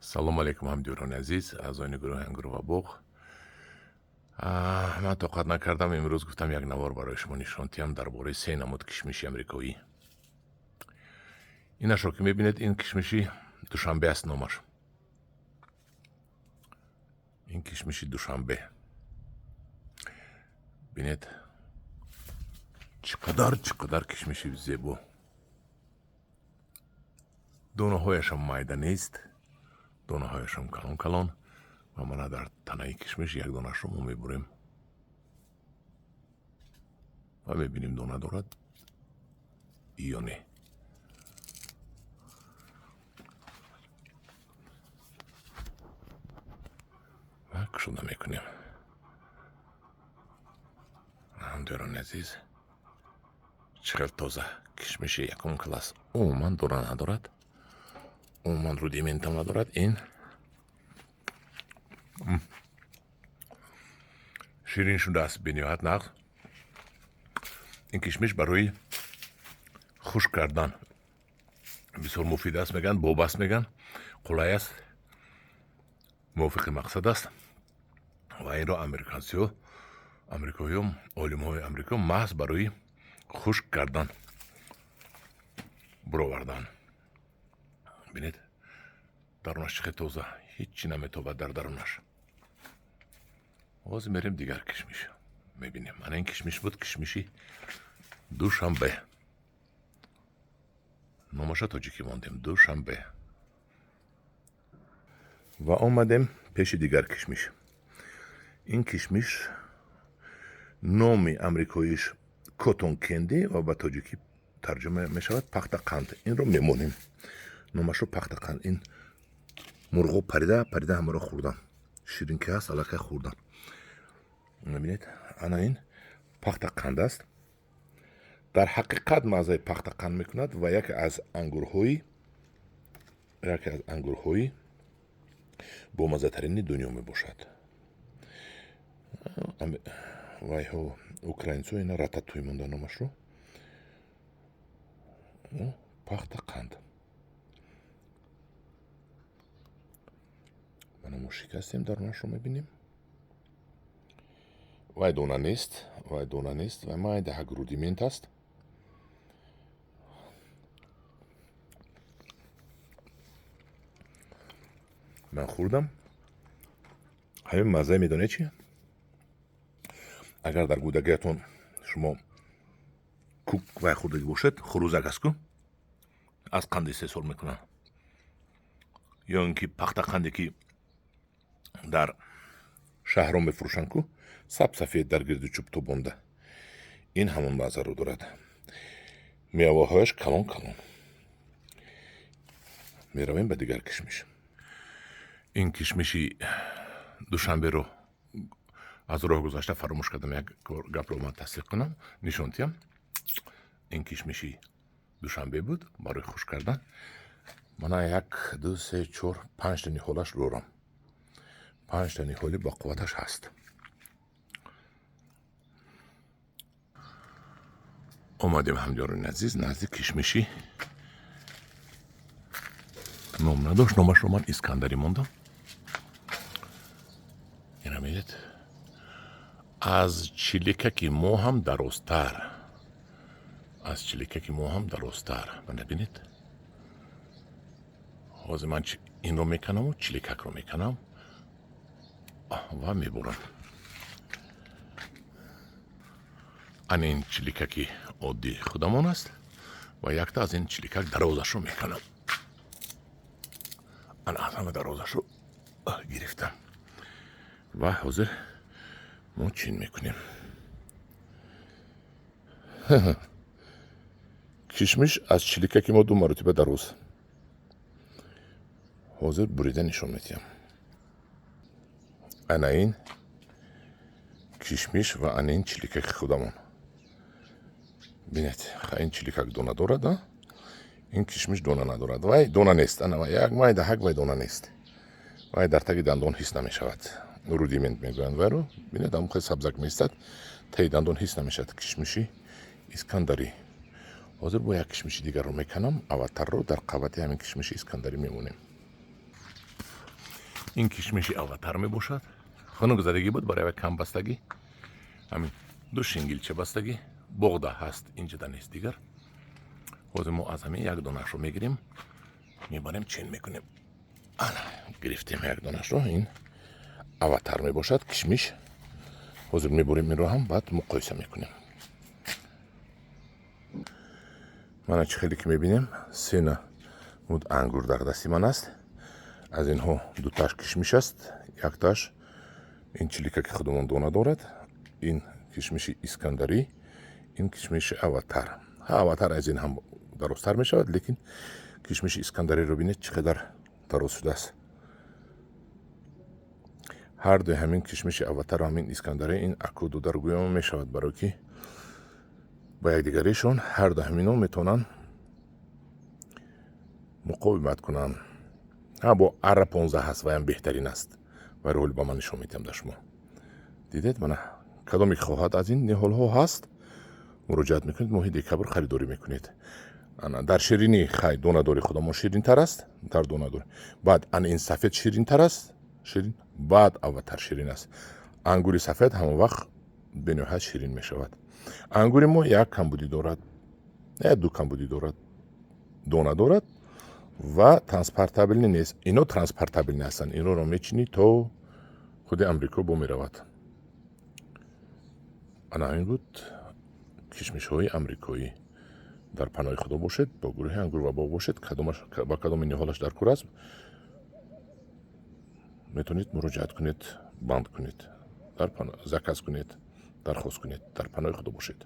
салом алейкум ҳамдиёрони азиз, аъзоини гурӯҳи Ангурова буғ. Ман тоқат накардам имрӯз гуфтам як навор барои шумо нишон диҳам дар бораи се намуд кишмиши амрикоӣ. Инашро ки мебинед, ин кишмиши душанбе аст номаш. Ин кишмиши душанбе. Бинед чӣ қадар кишмиши зебо. донаҳояшам майда нест, донаҳояшам калон калон ва мана дар танаи кишмиш як донашро мо мебурем ва мебинем дона дорад ё не. ва кушода мекунем. ҳамдиёрони азиз, чиқар тоза кишмиши якум класс умуман дона надорад, умуман рудиментам надорад. Ин ширин шудааст бениҳоят нағз. ин кишмиш барои хушк кардан бисёр муфид аст меган, боб аст меган, қулай аст, мувофиқи мақсад аст ва инро амрикоиём, олимҳои амрико маҳз барои хушк кардан буровардан. бинед дарунаш чӣ қадр тоза, ҳеҷ чӣ наметобад дар дарунаш. ҳозир мерем дигар кишмиш мебинем. Ана ин кишмиш буд кишмиши душанбе. номаша тоҷикӣ мондем, душанбе. ва омадем пеши дигар кишмиш. ин кишмиш номи амрикоиш котон кенди ва ба тоҷикӣ тарҷума мешавад пахтақанд. Инро мемонем. номашро пахтақанд. Ин мурғо парида ҳамаро хӯрдан. Ширин ки ҳаст, аллакай хӯрдан. мебинед, ана ин пахтақанд аст. дар ҳақиқат маззаи пахтақанд мекунад ва яке аз ангурҳои бомаззатарини дунё мебошад. вайҳо украинцо ина рататуй монда номашро. пахтақанд. мана мо шикастем дарунашро мебинем. вай дона нест, вай майда ҳаг рудимент аст. ман хӯрдам. ҳамин мазза медонед чӣ? агар дар кӯдагиятон шумо кук вай хӯрдаги бошед, хурӯзак аст ку аз қанд истеҳсол мекунанд, ё ин ки пахтақанде ки дар шаҳрҳо мефурӯшанд ку сабсафед дар гирду чӯб тобонда. ин ҳамон маззаро дорад. меваҳояш калон калон. меравем ба дигар кишмиш. ин кишмиши душанберо аз роҳ гузашта фаромӯш кардам. як гапро ман тасдиқ кунам, нишон диҳам. ин кишмиши душанбе буд барои хушк кардан. мана 1 2 3 4 5 та ниҳолаш дорам. 5 та ниҳоли бақувваташ ҳаст. омадем ҳамдиёрони азиз назди кишмиши ном надошт. номашро ман искандарӣ мондам. ина медед, аз чиликаки мо ҳам дарозтар. Бана бинед. ҳозир ман инро меканаму чиликакро меканам ва мебурам. ана ин чиликаки оддии худамон аст ва якта аз ин чиликак дарозашро меканам. ана аз ҳама дарозашро гирифтам. ва ҳозир мо чин мекунем. кишмиш аз чиликаки мо 2 маротиба дароз. ҳозир бурида нишон медиҳам. ана ин кишмиш ва ана ин чиликаки худамон. бинед, ин чиликак дона дорад, ин кишмиш дона надорад. вай дона нест. ана вай як майда ҳаг вай дона нест. вай дар таги дандон ҳис намешавад. рудимент мегӯянд вайро. бинед, ҳамон сабзак меистад, таги дандон ҳис намешавад. кишмиши искандарӣ. ҳозир бо як кишмиши дигарро меканам. авватарро дар қабати ҳамин кишмиши искандарӣ мемонем. این کشمشی аватар мебошад. хунук задагӣ буд барои камбастагӣ. ҳамин ду шингилча бастагӣ боғда ҳаст, инҷода нест дигар. ҳозир мо аз ҳамин як донашро мегирем, мебарем чин мекунем. ана гирифтем як донашро. ин аватар мебошад кишмиш. ҳозир мебурем инро ҳам баъд муқоиса мекунем. мана чӣ хеле ки мебинем сена муд ангур дар дасти ман аст. аз инҳо дуташ кишмиш аст, якташ ин чилика ки худамон дона дорад, ин кишмиши искандарӣ, ин кишмиши аватар. аватар аз ин ҳам дарозтар мешавад, лекин кишмиши искандариро бинед чӣ қадар дароз шудааст. ҳардуи ҳамин кишмиши аватару ҳамин искандарӣ ин акуду дар гӯём мешавад, барое ки ба якдигаришон ҳарду ҳамино метавонанд муқовимат кунанд. бо ара 15 ҳаст, ваям беҳтарин аст. вайро ҳоли ба ман нишон медиҳам дар шумо. дидед мана кадоме ки хоҳад аз ин ниҳолҳо ҳаст, муроҷиат мекунед, моҳи декабр харидорӣ мекунед. дар ширинӣ хай донадори худамон ширинтар аст, дар донадори баъд ана ин сафед ширинтар аст, ширин баъд аватар ширин аст. ангури сафед ҳамон вақт бениҳоят ширин мешавад. ангури мо як камбудӣ дорад, я ду камбудӣ дорад, дона дорад ва транспортабелӣ нест. ино транспортабелӣ ҳастанд. инҳоро мечинӣ то худи амрико бо меравад. ана ин буд кишмишҳои амрикоӣ. дар паноҳи худо бошед, бо гурӯҳи ангур ва боғ бошед, ба кадоми ниҳолаш дар кур аст, метавонед муроҷиат кунед, банд кунед, заказ кунед, дархост кунед. дар паноҳи худо бошед.